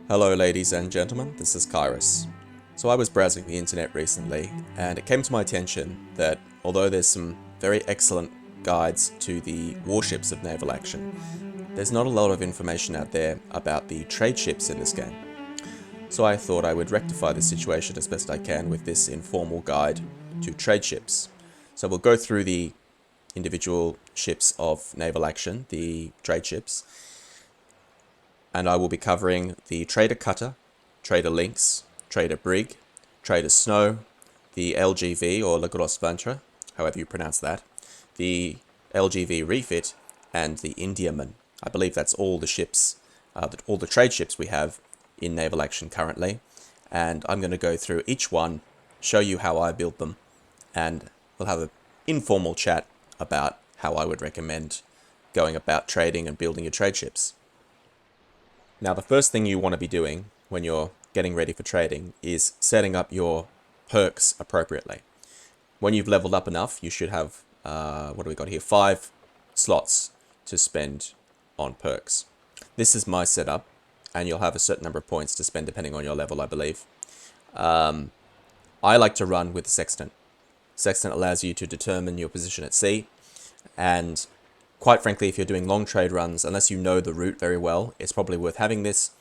Hello ladies and gentlemen, this is Kairos. So I was browsing the internet recently and it came to my attention that although there's some very excellent guides to the warships of naval action, there's not a lot of information out there about the trade ships in this game. So I thought I would rectify this situation as best I can with this informal guide to trade ships. So we'll go through the individual ships of naval action, the trade ships, and I will be covering the Trader Cutter, Trader Lynx, Trader Brig, Trader Snow, the LGV or Le Gros Ventre, however you pronounce that, the LGV Refit, and the Indiaman. I believe that's all the ships, all the trade ships we have in naval action currently, and I'm going to go through each one, show you how I build them, and we'll have an informal chat about how I would recommend going about trading and building your trade ships. Now, the first thing you want to be doing when you're getting ready for trading is setting up your perks appropriately. When you've leveled up enough, you should have, what do we got here? 5 slots to spend on perks. This is my setup, and you'll have a certain number of points to spend depending on your level, I believe. I like to run with the Sextant. Sextant allows you to determine your position at sea, and quite frankly, if you're doing long trade runs, unless you know the route very well, it's probably worth having this,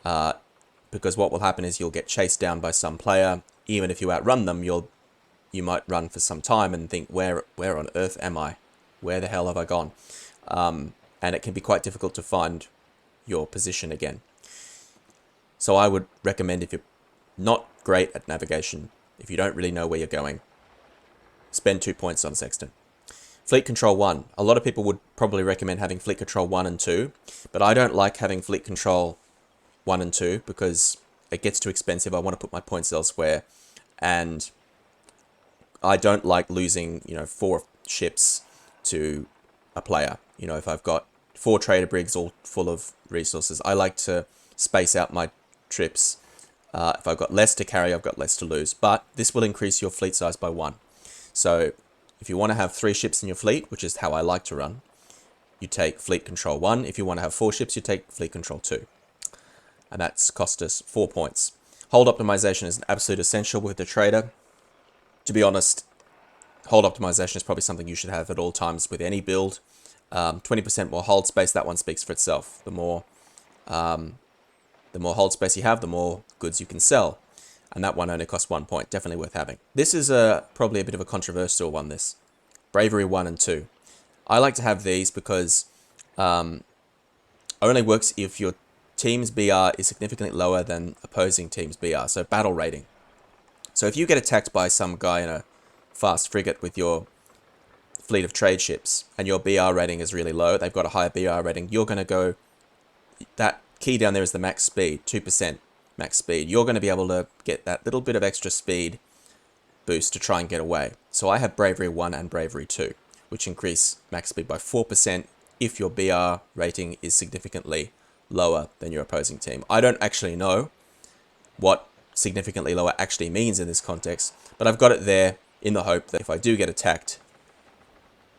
because what will happen is you'll get chased down by some player. Even if you outrun them, you might run for some time and think, where on earth am I? Where the hell have I gone? And it can be quite difficult to find your position again. So I would recommend, if you're not great at navigation, if you don't really know where you're going, spend 2 points on Sextant. Fleet Control 1. A lot of people would probably recommend having Fleet Control 1 and 2, but I don't like having Fleet Control 1 and 2 because it gets too expensive. I want to put my points elsewhere, and I don't like losing, 4 ships to a player. If I've got 4 trader brigs all full of resources, I like to space out my trips. If I've got less to carry, I've got less to lose, but this will increase your fleet size by 1. So if you want to have 3 ships in your fleet, which is how I like to run, you take Fleet Control 1. If you want to have 4 ships, you take Fleet Control 2. And that's cost us 4 points. Hold optimization is an absolute essential with the trader. To be honest, hold optimization is probably something you should have at all times with any build. 20% more hold space, that one speaks for itself. The more hold space you have, the more goods you can sell. And that one only costs 1 point, definitely worth having. This is probably a bit of a controversial one, this. Bravery 1 and 2. I like to have these because only works if your team's BR is significantly lower than opposing team's BR, so battle rating. So if you get attacked by some guy in a fast frigate with your fleet of trade ships, and your BR rating is really low, they've got a higher BR rating, you're going to go, that key down there is the max speed, 2%. Max speed, you're going to be able to get that little bit of extra speed boost to try and get away. So I have Bravery 1 and Bravery 2, which increase max speed by 4% if your BR rating is significantly lower than your opposing team. I don't actually know what significantly lower actually means in this context, but I've got it there in the hope that if I do get attacked,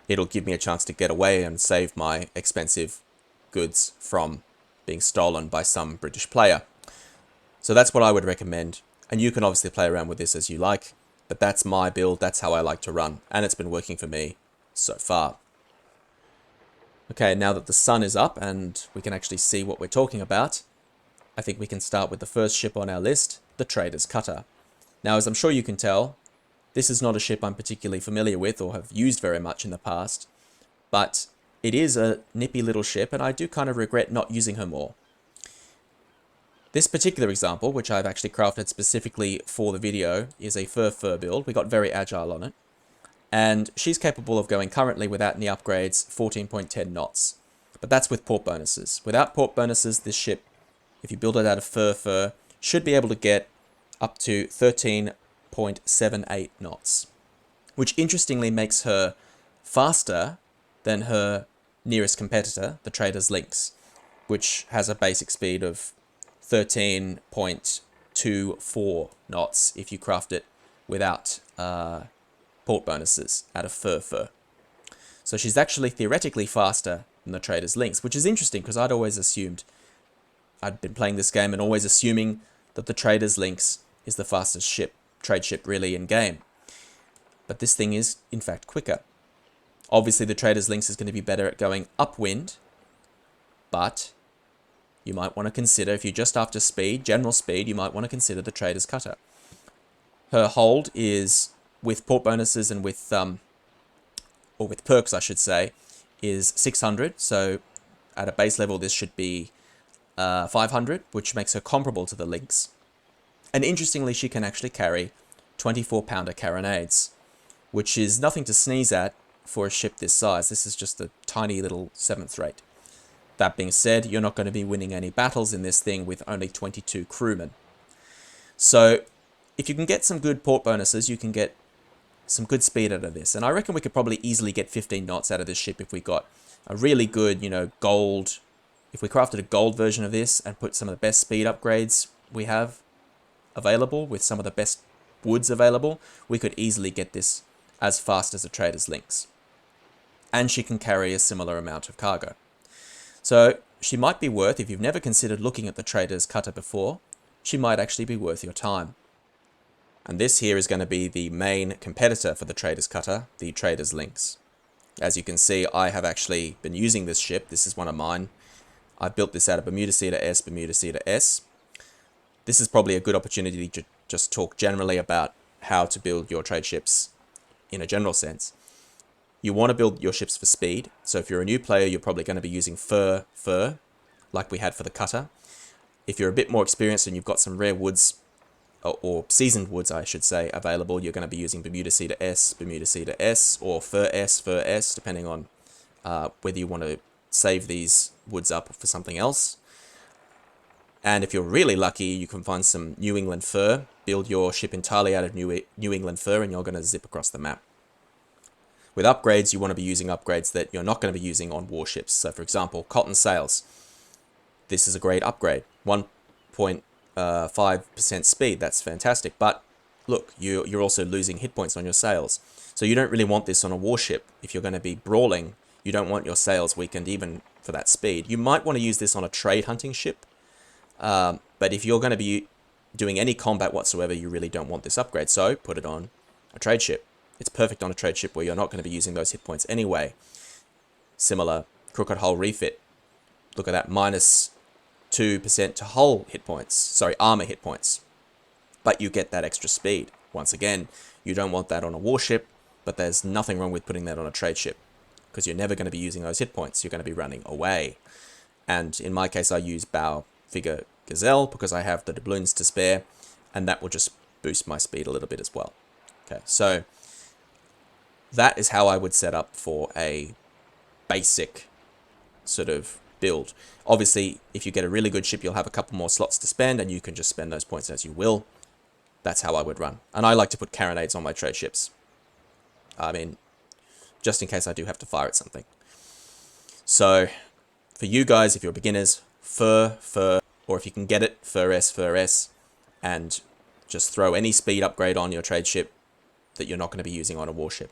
it'll give me a chance to get away and save my expensive goods from being stolen by some British player. So that's what I would recommend, and you can obviously play around with this as you like, but that's my build, that's how I like to run, and it's been working for me so far. Okay, now that the sun is up and we can actually see what we're talking about, I think we can start with the first ship on our list, the Trader's Cutter. Now, as I'm sure you can tell, this is not a ship I'm particularly familiar with or have used very much in the past, but it is a nippy little ship, and I do kind of regret not using her more. This particular example, which I've actually crafted specifically for the video, is a fur build. We got very agile on it. And she's capable of going currently without any upgrades 14.10 knots. But that's with port bonuses. Without port bonuses, this ship, if you build it out of fur, should be able to get up to 13.78 knots. Which interestingly makes her faster than her nearest competitor, the Trader's Lynx, which has a basic speed of 13.24 knots if you craft it without port bonuses out of fur. So she's actually theoretically faster than the Trader's Lynx, which is interesting because I'd always assumed I'd been playing this game and always assuming that the Trader's Lynx is the fastest trade ship really in game. But this thing is, in fact, quicker. Obviously, the Trader's Lynx is going to be better at going upwind, but you might want to consider, if you're just after speed, general speed, you might want to consider the Trader's Cutter. Her hold is, with port bonuses and with, or with perks, I should say, is 600. So at a base level, this should be 500, which makes her comparable to the Lynx. And interestingly, she can actually carry 24-pounder carronades, which is nothing to sneeze at for a ship this size. This is just a tiny little 7th rate. That being said, you're not going to be winning any battles in this thing with only 22 crewmen. So if you can get some good port bonuses, you can get some good speed out of this. And I reckon we could probably easily get 15 knots out of this ship if we got a really good, gold. If we crafted a gold version of this and put some of the best speed upgrades we have available with some of the best woods available, we could easily get this as fast as a Trader's Lynx. And she can carry a similar amount of cargo. So she might be worth, if you've never considered looking at the Trader's Cutter before, she might actually be worth your time. And this here is going to be the main competitor for the Trader's Cutter, the Trader's Lynx. As you can see, I have actually been using this ship. This is one of mine. I built this out of Bermuda C to S, Bermuda C to S. This is probably a good opportunity to just talk generally about how to build your trade ships in a general sense. You want to build your ships for speed. So if you're a new player, you're probably going to be using fur, like we had for the cutter. If you're a bit more experienced and you've got some rare woods, or seasoned woods, I should say, available, you're going to be using Bermuda C to S, or fur S, depending on whether you want to save these woods up for something else. And if you're really lucky, you can find some New England fur, build your ship entirely out of New England fur, and you're going to zip across the map. With upgrades, you want to be using upgrades that you're not going to be using on warships. So for example, cotton sails. This is a great upgrade. 1.5% speed, that's fantastic. But look, you're also losing hit points on your sails. So you don't really want this on a warship. If you're going to be brawling, you don't want your sails weakened even for that speed. You might want to use this on a trade hunting ship. But if you're going to be doing any combat whatsoever, you really don't want this upgrade. So put it on a trade ship. It's perfect on a trade ship where you're not going to be using those hit points anyway. Similar, crooked hull refit. Look at that, -2% to hull hit points. Sorry, armor hit points. But you get that extra speed. Once again, you don't want that on a warship, but there's nothing wrong with putting that on a trade ship, because you're never going to be using those hit points. You're going to be running away. And in my case, I use bow figure gazelle because I have the doubloons to spare, and that will just boost my speed a little bit as well. Okay, so that is how I would set up for a basic sort of build. Obviously, if you get a really good ship, you'll have a couple more slots to spend, and you can just spend those points as you will. That's how I would run. And I like to put carronades on my trade ships. I mean, just in case I do have to fire at something. So, for you guys, if you're beginners, fur, or if you can get it, fur S, and just throw any speed upgrade on your trade ship that you're not going to be using on a warship.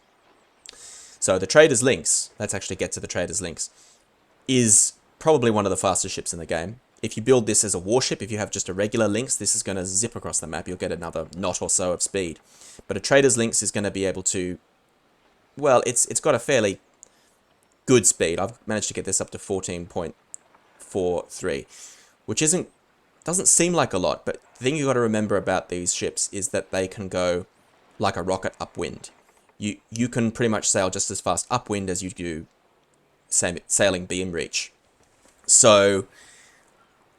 So the Trader's Lynx, let's actually get to the Trader's Lynx, is probably one of the fastest ships in the game. If you build this as a warship, if you have just a regular Lynx, this is going to zip across the map. You'll get another knot or so of speed. But a Trader's Lynx is going to be able to, well, it's got a fairly good speed. I've managed to get this up to 14.43, which doesn't seem like a lot, but the thing you got to remember about these ships is that they can go like a rocket upwind. You can pretty much sail just as fast upwind as you do sailing beam reach. So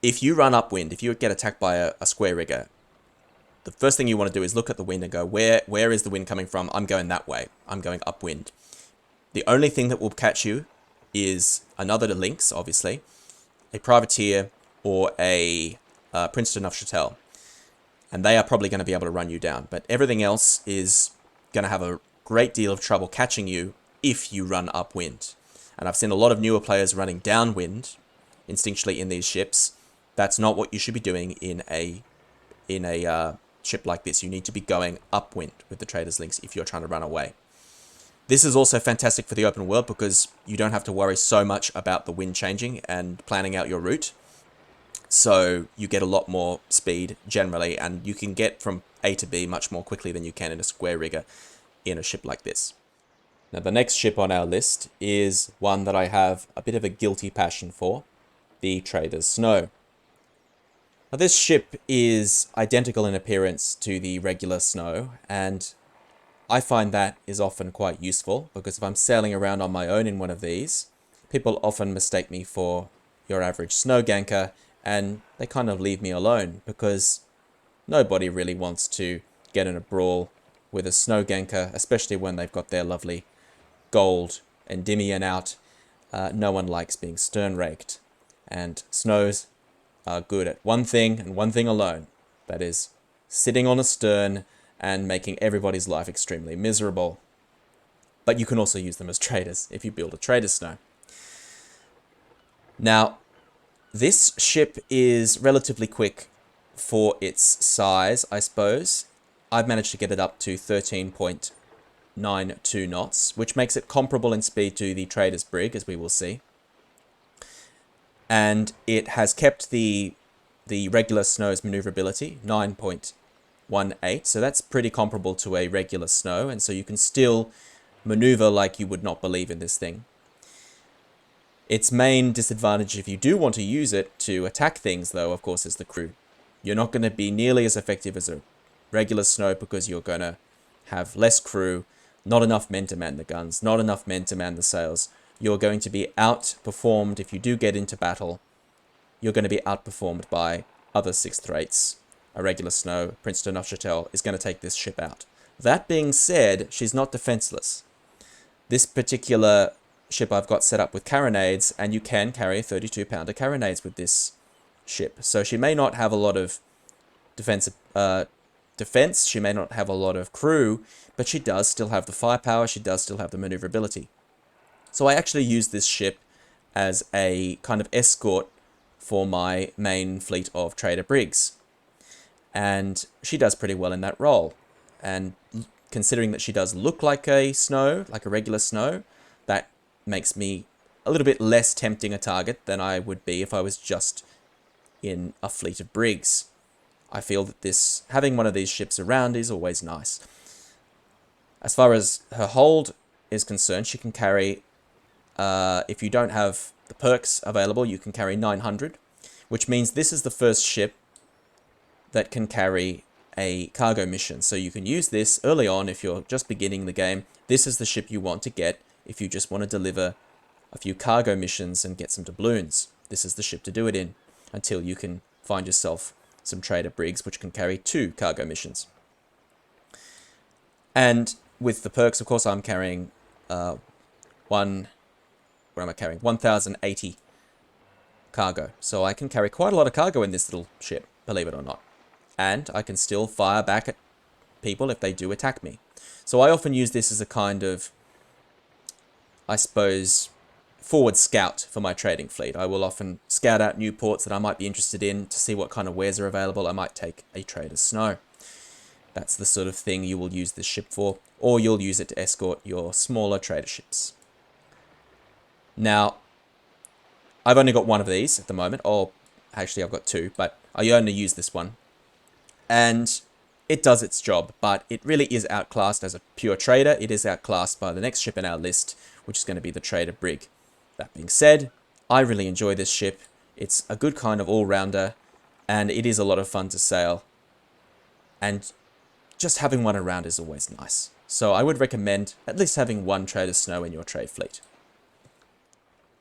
if you run upwind, if you get attacked by a square rigger, the first thing you want to do is look at the wind and go, where is the wind coming from? I'm going that way. I'm going upwind. The only thing that will catch you is another Lynx, obviously, a privateer, or a Princeton of Chattel. And they are probably going to be able to run you down. But everything else is going to have a great deal of trouble catching you if you run upwind. And I've seen a lot of newer players running downwind instinctually in these ships. That's not what you should be doing in a ship like this. You need to be going upwind with the Trader's Lynx if you're trying to run away. This is also fantastic for the open world because you don't have to worry so much about the wind changing and planning out your route. So you get a lot more speed generally, and you can get from A to B much more quickly than you can in a square rigger in a ship like this. Now the next ship on our list is one that I have a bit of a guilty passion for, the Trader's Snow. Now this ship is identical in appearance to the regular Snow, and I find that is often quite useful, because if I'm sailing around on my own in one of these, people often mistake me for your average snow ganker, and they kind of leave me alone, because nobody really wants to get in a brawl with a snow ganker, especially when they've got their lovely gold Endymion out. No one likes being stern raked, and snows are good at one thing and one thing alone, that is sitting on a stern and making everybody's life extremely miserable. But you can also use them as traders if you build a Trader's Snow. Now, this ship is relatively quick for its size, I suppose. I've managed to get it up to 13.92 knots, which makes it comparable in speed to the Trader's Brig, as we will see. And it has kept the regular Snow's maneuverability, 9.18, so that's pretty comparable to a regular Snow, and so you can still maneuver like you would not believe in this thing. Its main disadvantage, if you do want to use it to attack things, though, of course, is the crew. You're not going to be nearly as effective as a regular Snow, because you're going to have less crew, not enough men to man the guns, not enough men to man the sails. You're going to be outperformed if you do get into battle. You're going to be outperformed by other 6th rates. A regular Snow, Prince de Neuchâtel, is going to take this ship out. That being said, she's not defenseless. This particular ship I've got set up with carronades, and you can carry 32-pounder carronades with this ship. So she may not have a lot of defense, she may not have a lot of crew, but she does still have the firepower, she does still have the maneuverability. So I actually use this ship as a kind of escort for my main fleet of trader brigs. And she does pretty well in that role. And considering that she does look like a Snow, like a regular Snow, that makes me a little bit less tempting a target than I would be if I was just in a fleet of brigs. I feel that having one of these ships around is always nice. As far as her hold is concerned, she can carry, if you don't have the perks available, you can carry 900, which means this is the first ship that can carry a cargo mission. So you can use this early on if you're just beginning the game. This is the ship you want to get if you just want to deliver a few cargo missions and get some doubloons. This is the ship to do it in, until you can find yourself some trader brigs which can carry 2 cargo missions. And with the perks, of course, I'm carrying 1080 cargo. So I can carry quite a lot of cargo in this little ship, believe it or not. And I can still fire back at people if they do attack me. So I often use this as a kind of, I suppose, forward scout for my trading fleet. I will often scout out new ports that I might be interested in to see what kind of wares are available. I might take a Trader's Snow. That's the sort of thing you will use this ship for, or you'll use it to escort your smaller trader ships. Now, I've only got one of these at the moment, or actually I've got 2, but I only use this one. And it does its job, but it really is outclassed as a pure trader. It is outclassed by the next ship in our list, which is going to be the Trader Brig. That being said, I really enjoy this ship. It's a good kind of all-rounder, and it is a lot of fun to sail. And just having one around is always nice. So I would recommend at least having one Trader's Snow in your trade fleet.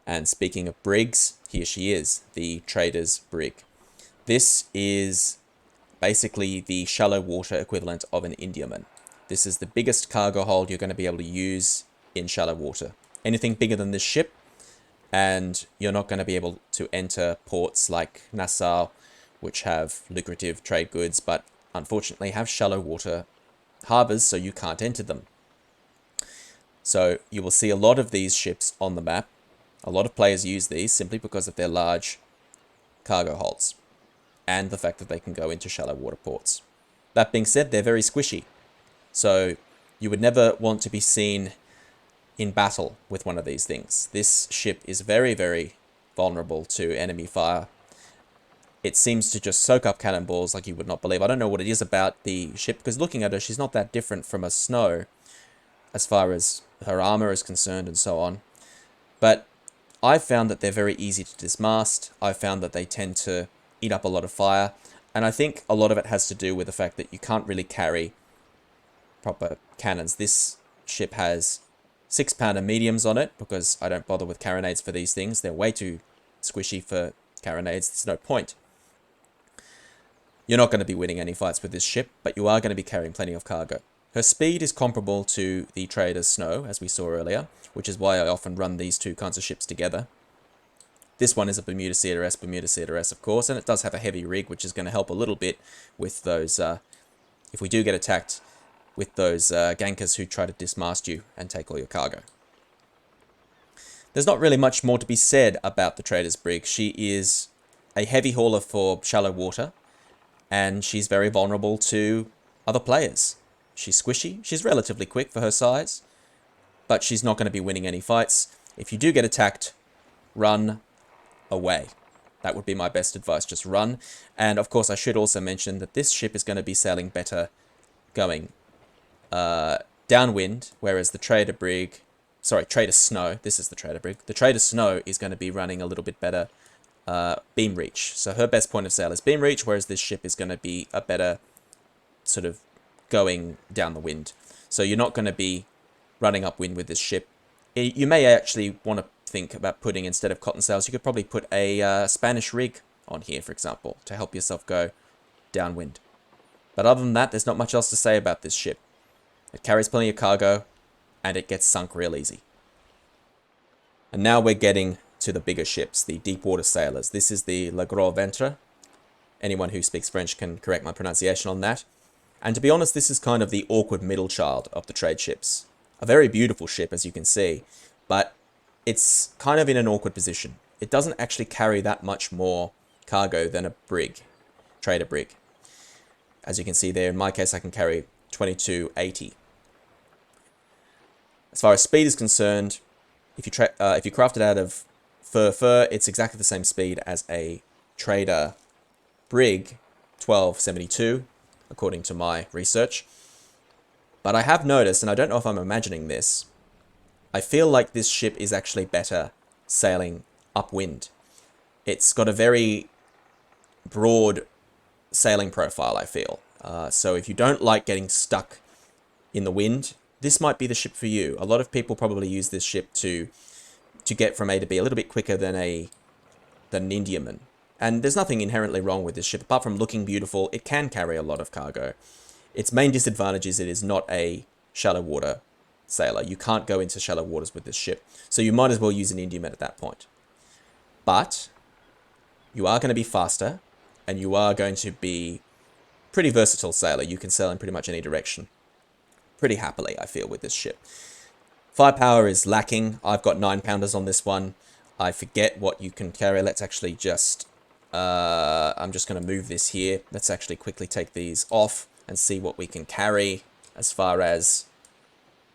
And speaking of brigs, here she is, the Trader's Brig. This is basically the shallow water equivalent of an Indiaman. This is the biggest cargo hold you're going to be able to use in shallow water. Anything bigger than this ship, and you're not going to be able to enter ports like Nassau, which have lucrative trade goods, but unfortunately have shallow water harbors, so you can't enter them. So you will see a lot of these ships on the map. A lot of players use these simply because of their large cargo holds and the fact that they can go into shallow water ports. That being said, they're very squishy. So you would never want to be seen in battle with one of these things. This ship is very, very vulnerable to enemy fire. it seems to just soak up cannonballs like you would not believe. I don't know what it is about the ship, because looking at her, she's not that different from a Snow as far as her armor is concerned and so on. But I've found that they're very easy to dismast. I've found that they tend to eat up a lot of fire. And I think a lot of it has to do with the fact that you can't really carry proper cannons. This ship has 6-pounder mediums on it, because I don't bother with carronades for these things. They're way too squishy for carronades. There's no point. You're not going to be winning any fights with this ship, but you are going to be carrying plenty of cargo. Her speed is comparable to the Trader's Snow, as we saw earlier, which is why I often run these two kinds of ships together. This one is a Bermuda CRS, of course, and it does have a heavy rig, which is going to help a little bit with those, if we do get attacked, with those gankers who try to dismast you and take all your cargo. There's not really much more to be said about the Trader's Brig. She is a heavy hauler for shallow water, and she's very vulnerable to other players. She's squishy, she's relatively quick for her size, but she's not going to be winning any fights. If you do get attacked, run away. That would be my best advice, just run. And of course I should also mention that this ship is going to be sailing better going downwind, whereas the Trader Snow, this is the Trader Brig, the Trader Snow is going to be running a little bit better beam reach. So her best point of sail is beam reach, whereas this ship is going to be a better sort of going down the wind. So you're not going to be running upwind with this ship. You may actually want to think about putting, instead of cotton sails, you could probably put a Spanish rig on here, for example, to help yourself go downwind. But other than that, there's not much else to say about this ship. It carries plenty of cargo, and it gets sunk real easy. And now we're getting to the bigger ships, the deep water sailors. This is the Gros Ventre. Anyone who speaks French can correct my pronunciation on that. And to be honest, this is kind of the awkward middle child of the trade ships. A very beautiful ship, as you can see, but it's kind of in an awkward position. It doesn't actually carry that much more cargo than a brig, trader brig. As you can see there, in my case, I can carry 2280. As far as speed is concerned, if you craft it out of fur, it's exactly the same speed as a trader brig 1272, according to my research. But I have noticed, and I don't know if I'm imagining this, I feel like this ship is actually better sailing upwind. It's got a very broad sailing profile, I feel. So if you don't like getting stuck in the wind, this might be the ship for you. A lot of people probably use this ship to get from A to B a little bit quicker than an Indiaman. And there's nothing inherently wrong with this ship. Apart from looking beautiful, it can carry a lot of cargo. Its main disadvantage is it is not a shallow water sailor. You can't go into shallow waters with this ship. So you might as well use an Indiaman at that point. But you are going to be faster, and you are going to be pretty versatile sailor. You can sail in pretty much any direction. Pretty happily, I feel, with this ship. Firepower is lacking. I've got 9-pounders on this one. I forget what you can carry. Let's actually just... I'm just going to move this here. Let's actually quickly take these off and see what we can carry as far as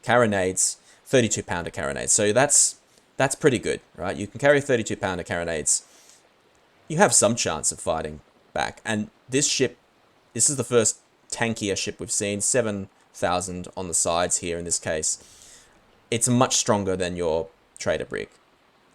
carronades. 32-pounder carronades. So that's pretty good, right? You can carry 32-pounder carronades. You have some chance of fighting back. And this ship, this is the first tankier ship we've seen. 7,000 on the sides here in this case. It's much stronger than your trader brig.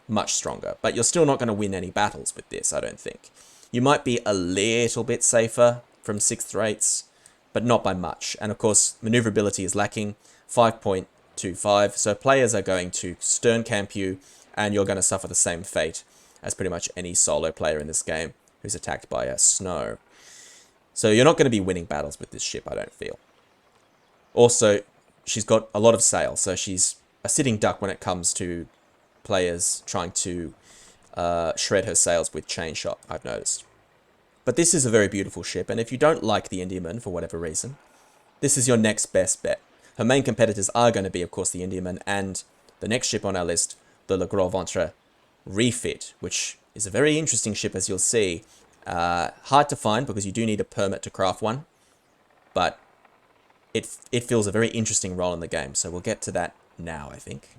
Much stronger. But you're still not going to win any battles with this, I don't think. You might be a little bit safer from 6th rates, but not by much. And of course, maneuverability is lacking. 5.25. So players are going to stern camp you, and you're going to suffer the same fate as pretty much any solo player in this game who's attacked by a snow. So you're not going to be winning battles with this ship, I don't feel. Also, she's got a lot of sail, so she's a sitting duck when it comes to players trying to shred her sails with chain shot, I've noticed. But this is a very beautiful ship, and if you don't like the Indiaman for whatever reason, this is your next best bet. Her main competitors are going to be, of course, the Indiaman and the next ship on our list, the Gros Ventre Refit, which is a very interesting ship, as you'll see. Hard to find because you do need a permit to craft one, but it fills a very interesting role in the game, so we'll get to that now, I think.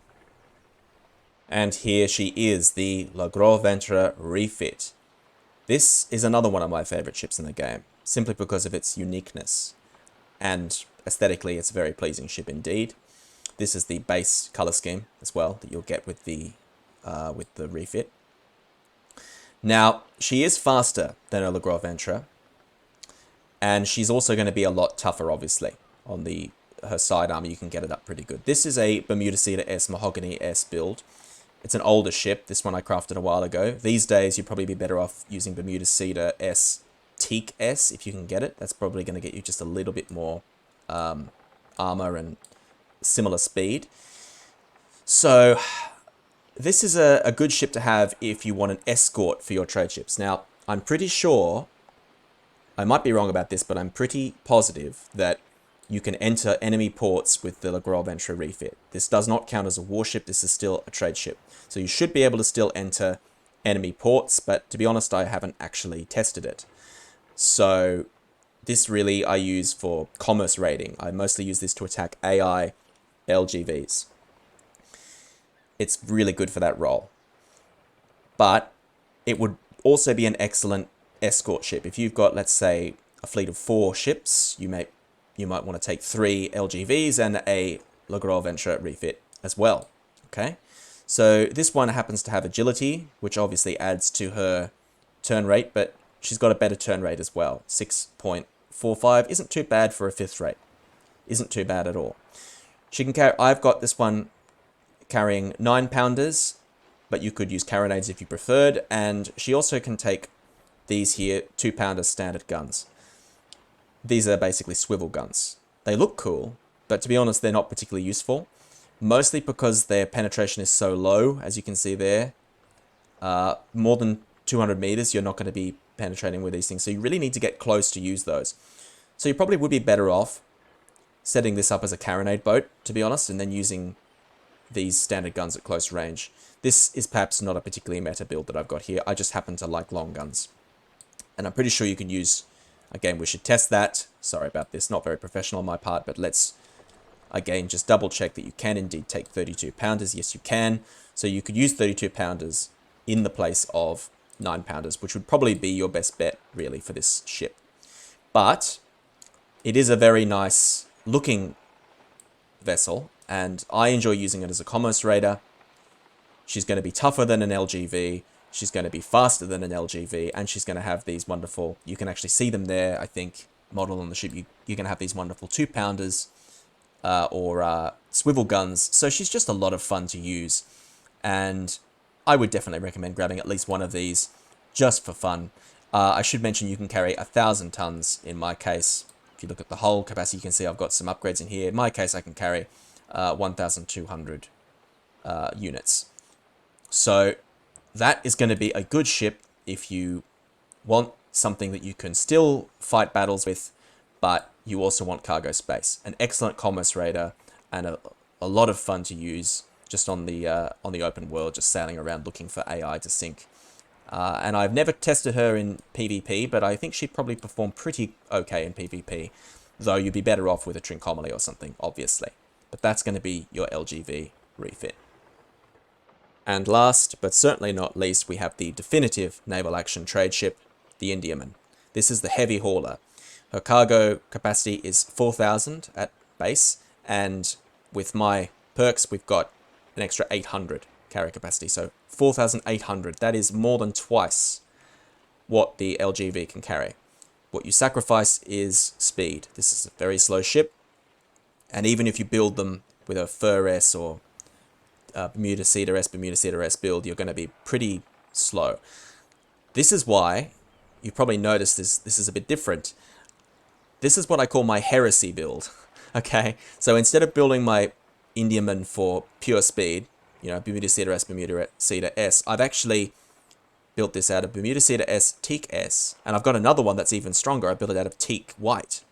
And here she is, the Gros Ventre Refit. This is another one of my favorite ships in the game, simply because of its uniqueness. And aesthetically, it's a very pleasing ship indeed. This is the base color scheme as well that you'll get with the refit. Now, she is faster than a Gros Ventre, and she's also going to be a lot tougher, obviously. On her side armor, you can get it up pretty good. This is a Bermuda Cedar S Mahogany S build. It's an older ship. This one I crafted a while ago. These days, you'd probably be better off using Bermuda Cedar S Teak S if you can get it. That's probably going to get you just a little bit more armor and similar speed. So this is a good ship to have if you want an escort for your trade ships. Now, I'm pretty sure, I might be wrong about this, but I'm pretty positive that you can enter enemy ports with the Gros Ventre refit. This does not count as a warship. This is still a trade ship. So you should be able to still enter enemy ports, but to be honest, I haven't actually tested it. So this really I use for commerce raiding. I mostly use this to attack AI LGVs. It's really good for that role. But it would also be an excellent escort ship. If you've got, let's say, a fleet of 4 ships, you might want to take 3 LGVs and a Gros Ventre refit as well. Okay, so this one happens to have agility, which obviously adds to her turn rate, but she's got a better turn rate as well. 6.45 isn't too bad for a 5th rate. Isn't too bad at all. She can carry. I've got this one carrying 9-pounders, but you could use carronades if you preferred, and she also can take these here 2-pounder standard guns. These are basically swivel guns. They look cool, but to be honest, they're not particularly useful. Mostly because their penetration is so low, as you can see there. More than 200 meters, you're not going to be penetrating with these things. So you really need to get close to use those. So you probably would be better off setting this up as a carronade boat, to be honest, and then using these standard guns at close range. This is perhaps not a particularly meta build that I've got here. I just happen to like long guns. And I'm pretty sure you can use... Again, we should test that. Sorry about this, not very professional on my part, but let's, again, just double check that you can indeed take 32-pounders. Yes, you can. So you could use 32-pounders in the place of 9-pounders, which would probably be your best bet, really, for this ship. But it is a very nice looking vessel, and I enjoy using it as a commerce raider. She's going to be tougher than an LGV. She's going to be faster than an LGV, and she's going to have these wonderful, you can actually see them there, I think, modeled on the ship. You're going to have these wonderful 2-pounders or swivel guns. So she's just a lot of fun to use, and I would definitely recommend grabbing at least one of these just for fun. I should mention you can carry 1,000 tons in my case. If you look at the hull capacity, you can see I've got some upgrades in here. In my case, I can carry 1,200 units. So that is going to be a good ship if you want something that you can still fight battles with, but you also want cargo space. An excellent commerce raider and a lot of fun to use just on the open world, just sailing around looking for AI to sink. And I've never tested her in PvP, but I think she'd probably perform pretty okay in PvP, though you'd be better off with a Trincomalee or something, obviously. But that's going to be your LGV refit. And last, but certainly not least, we have the definitive naval action trade ship, the Indiaman. This is the heavy hauler. Her cargo capacity is 4,000 at base, and with my perks, we've got an extra 800 carry capacity. So 4,800, that is more than twice what the LGV can carry. What you sacrifice is speed. This is a very slow ship, and even if you build them with a Fur S or Bermuda Cedar S build, you're going to be pretty slow. This is why you've probably noticed this is a bit different. This is what I call my heresy build. Okay, so instead of building my Indiaman for pure speed, you know, Bermuda Cedar S, I've actually built this out of Bermuda Cedar S Teak S, and I've got another one that's even stronger. I built it out of Teak White.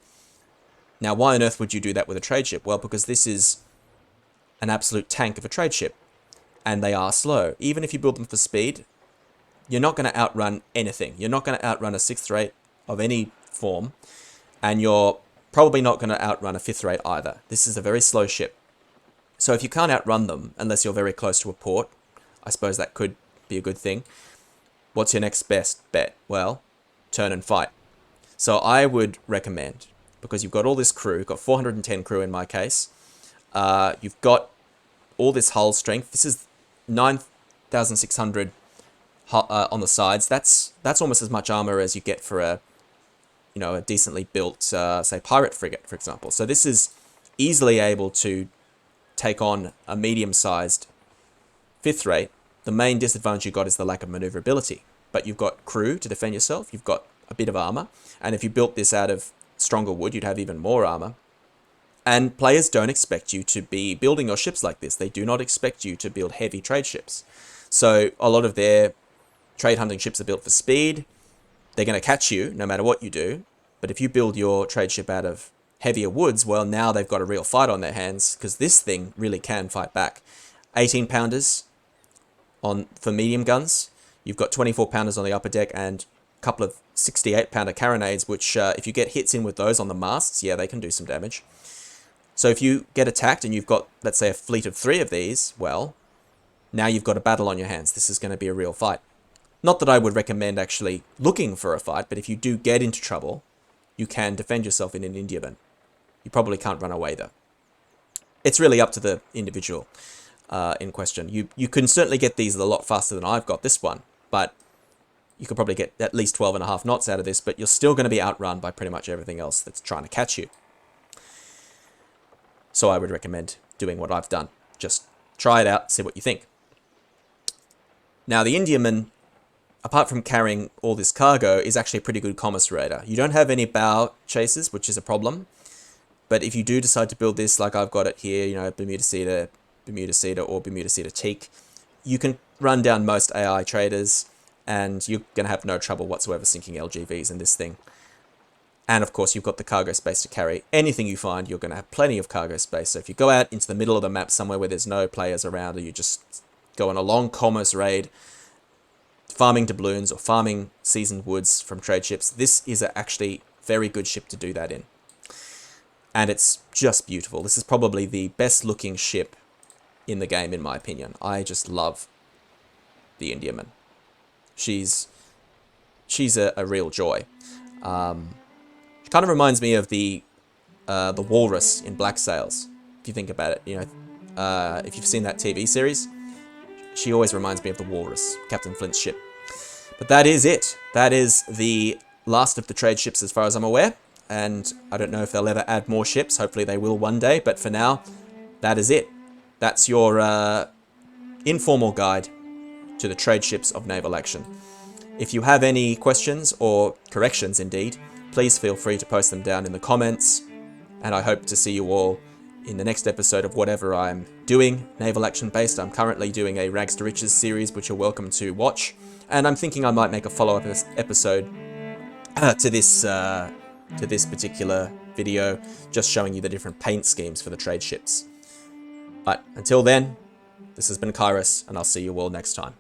Now, why on earth would you do that with a trade ship? Well, because this is an absolute tank of a trade ship, and they are slow. Even if you build them for speed, you're not going to outrun anything. You're not going to outrun a 6th rate of any form, and you're probably not going to outrun a 5th rate either. This is a very slow ship. So if you can't outrun them, unless you're very close to a port, I suppose that could be a good thing. What's your next best bet? Well, turn and fight. So I would recommend, because you've got all this crew, you've got 410 crew in my case, you've got all this hull strength. This is 9,600 on the sides. That's almost as much armor as you get for a decently built, say, pirate frigate, for example. So this is easily able to take on a medium-sized fifth rate. The main disadvantage you've got is the lack of maneuverability. But you've got crew to defend yourself. You've got a bit of armor. And if you built this out of stronger wood, you'd have even more armor. And players don't expect you to be building your ships like this. They do not expect you to build heavy trade ships. So a lot of their trade hunting ships are built for speed. They're going to catch you no matter what you do. But if you build your trade ship out of heavier woods, well, now they've got a real fight on their hands, because this thing really can fight back. 18-pounders for medium guns. You've got 24-pounders on the upper deck and a couple of 68-pounder carronades, which if you get hits in with those on the masts, yeah, they can do some damage. So if you get attacked and you've got, let's say, a fleet of 3 of these, well, now you've got a battle on your hands. This is going to be a real fight. Not that I would recommend actually looking for a fight, but if you do get into trouble, you can defend yourself in an Indiaman. You probably can't run away, though. It's really up to the individual in question. You can certainly get these a lot faster than I've got this one, but you could probably get at least 12.5 knots out of this, but you're still going to be outrun by pretty much everything else that's trying to catch you. So I would recommend doing what I've done. Just try it out, see what you think. Now, the Indiaman, apart from carrying all this cargo, is actually a pretty good commerce raider. You don't have any bow chasers, which is a problem. But if you do decide to build this, like I've got it here, Bermuda Cedar, or Bermuda Cedar Teak, you can run down most AI traders, and you're going to have no trouble whatsoever sinking LGVs in this thing. And of course, you've got the cargo space to carry anything you find. You're going to have plenty of cargo space. So if you go out into the middle of the map somewhere where there's no players around, or you just go on a long commerce raid, farming doubloons or farming seasoned woods from trade ships, this is actually very good ship to do that in. And it's just beautiful. This is probably the best looking ship in the game, in my opinion. I just love the Indiaman. She's a real joy. She kind of reminds me of the Walrus in Black Sails, if you think about it. If you've seen that TV series, she always reminds me of the Walrus, Captain Flint's ship. But that is it. That is the last of the trade ships as far as I'm aware. And I don't know if they'll ever add more ships. Hopefully they will one day. But for now, that is it. That's your informal guide to the trade ships of Naval Action. If you have any questions, or corrections indeed, please feel free to post them down in the comments. And I hope to see you all in the next episode of whatever I'm doing, Naval Action based. I'm currently doing a Rags to Riches series, which you're welcome to watch. And I'm thinking I might make a follow-up episode to this particular video, just showing you the different paint schemes for the trade ships. But until then, this has been Kairos, and I'll see you all next time.